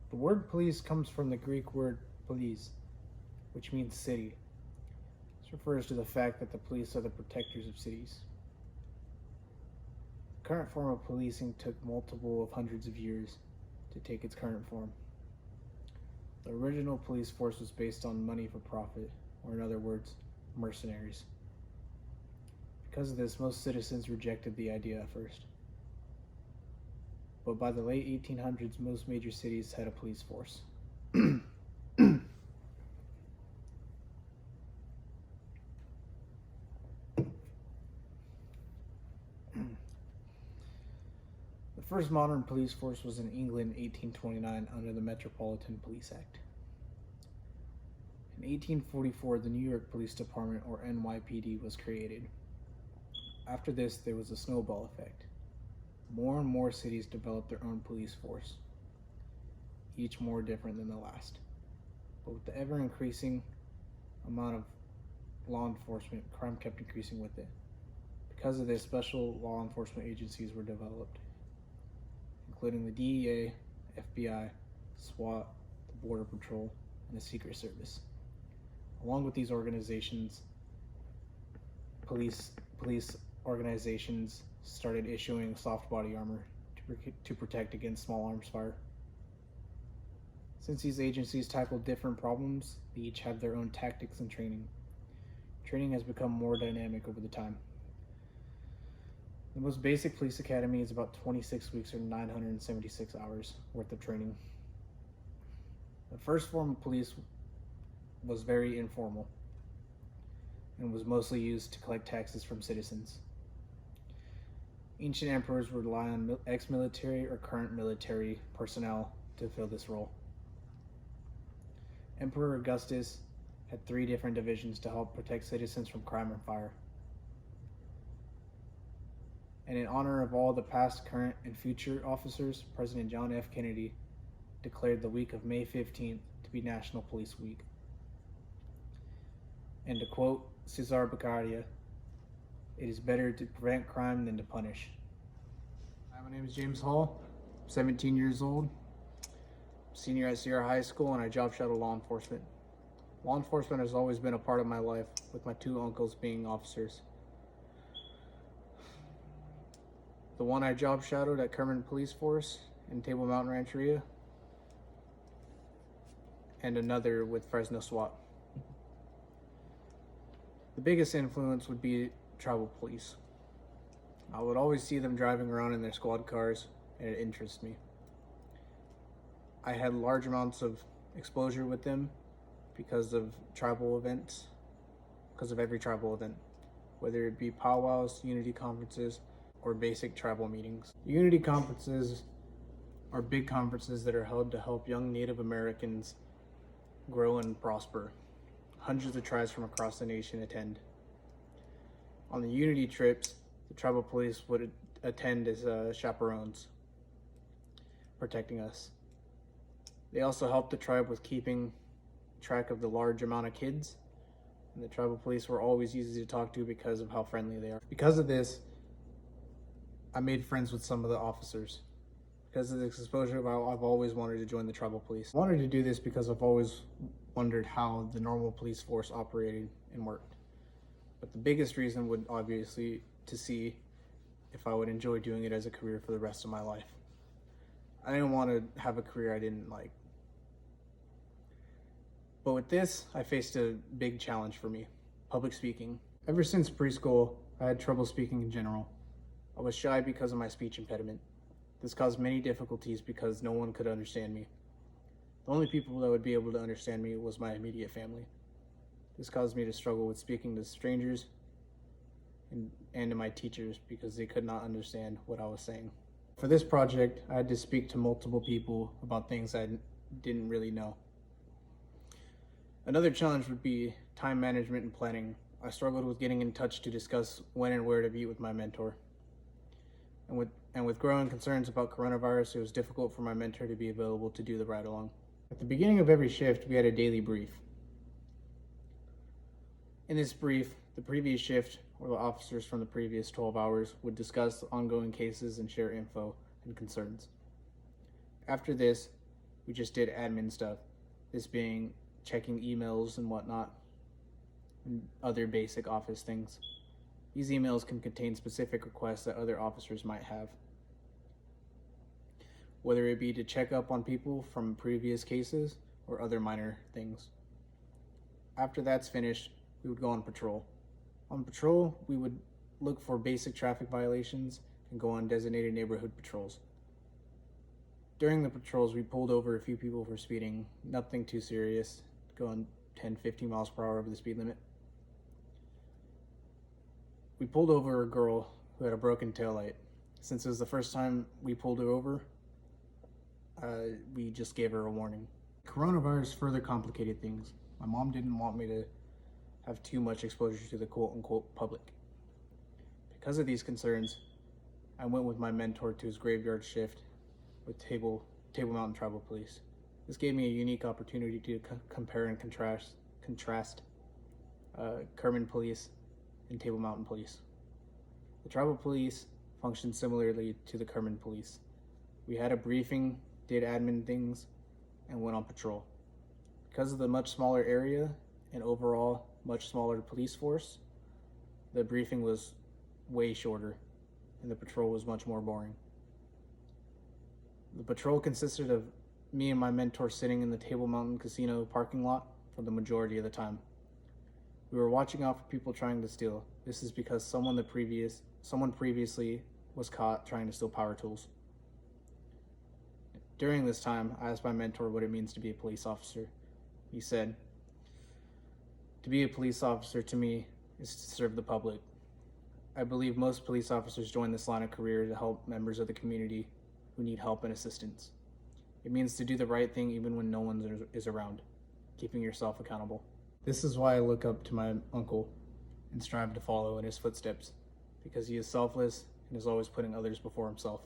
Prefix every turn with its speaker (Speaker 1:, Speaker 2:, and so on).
Speaker 1: The word police comes from the Greek word police, which means city. This refers to the fact that the police are the protectors of cities. The current form of policing took multiple of hundreds of years to take its current form. The original police force was based on money for profit, or in other words, mercenaries. Because of this, most citizens rejected the idea at first. But by the late 1800s, most major cities had a police force. The first modern police force was in England in 1829 under the Metropolitan Police Act. In 1844, the New York Police Department, or NYPD, was created. After this, there was a snowball effect. More and more cities developed their own police force, each more different than the last. But with the ever-increasing amount of law enforcement, crime kept increasing with it. Because of this, special law enforcement agencies were developed, including the DEA, FBI, SWAT, the Border Patrol, and the Secret Service. Along with these organizations, police organizations started issuing soft body armor to protect against small arms fire. Since these agencies tackled different problems, they each have their own tactics and training. Training has become more dynamic over the time. The most basic police academy is about 26 weeks or 976 hours worth of training. The first form of police was very informal and was mostly used to collect taxes from citizens. Ancient emperors would rely on ex-military or current military personnel to fill this role. Emperor Augustus had 3 different divisions to help protect citizens from crime and fire. And in honor of all the past, current, and future officers, President John F. Kennedy declared the week of May 15th to be National Police Week. And to quote Cesar Beccaria, "It is better to prevent crime than to punish." Hi, my name is James Hall. I'm 17 years old, senior at Sierra High School, and I job shadow law enforcement. Law enforcement has always been a part of my life, with my 2 uncles being officers. The one I job shadowed at Kerman Police Force in Table Mountain Rancheria, and another with Fresno SWAT. The biggest influence would be tribal police. I would always see them driving around in their squad cars, and it interests me. I had large amounts of exposure with them because of tribal events, because of every tribal event, whether it be powwows, unity conferences, or basic tribal meetings. Unity conferences are big conferences that are held to help young Native Americans grow and prosper. Hundreds of tribes from across the nation attend. On the unity trips, the tribal police would attend as chaperones, protecting us. They also helped the tribe with keeping track of the large amount of kids, and the tribal police were always easy to talk to because of how friendly they are. Because of this, I made friends with some of the officers. Because of this exposure, I've always wanted to join the tribal police. I wanted to do this because I've always wondered how the normal police force operated and worked. But the biggest reason would obviously to see if I would enjoy doing it as a career for the rest of my life. I didn't want to have a career I didn't like. But with this, I faced a big challenge for me: public speaking. Ever since preschool, I had trouble speaking in general. I was shy because of my speech impediment. This caused many difficulties because no one could understand me. The only people that would be able to understand me was my immediate family. This caused me to struggle with speaking to strangers and to my teachers because they could not understand what I was saying. For this project, I had to speak to multiple people about things I didn't really know. Another challenge would be time management and planning. I struggled with getting in touch to discuss when and where to meet with my mentor. And with growing concerns about coronavirus, it was difficult for my mentor to be available to do the ride-along. At the beginning of every shift, we had a daily brief. In this brief, the previous shift, or the officers from the previous 12 hours, would discuss ongoing cases and share info and concerns. After this, we just did admin stuff, this being checking emails and whatnot, and other basic office things. These emails can contain specific requests that other officers might have, whether it be to check up on people from previous cases or other minor things. After that's finished, we would go on patrol. On patrol, we would look for basic traffic violations and go on designated neighborhood patrols. During the patrols, we pulled over a few people for speeding, nothing too serious, going 10, 15 miles per hour over the speed limit. We pulled over a girl who had a broken taillight. Since it was the first time we pulled her over, we just gave her a warning. Coronavirus further complicated things. My mom didn't want me to have too much exposure to the quote-unquote public. Because of these concerns, I went with my mentor to his graveyard shift with Table Mountain Tribal Police. This gave me a unique opportunity to compare and contrast Kerman Police and Table Mountain Police. The Tribal Police functioned similarly to the Kerman Police. We had a briefing, did admin things, and went on patrol. Because of the much smaller area and overall much smaller police force, the briefing was way shorter and the patrol was much more boring. The patrol consisted of me and my mentor sitting in the Table Mountain Casino parking lot for the majority of the time. We were watching out for people trying to steal. This is because someone previously was caught trying to steal power tools. During this time, I asked my mentor what it means to be a police officer. He said, "To be a police officer to me is to serve the public. I believe most police officers join this line of career to help members of the community who need help and assistance. It means to do the right thing even when no one is around, keeping yourself accountable." This is why I look up to my uncle and strive to follow in his footsteps, because he is selfless and is always putting others before himself.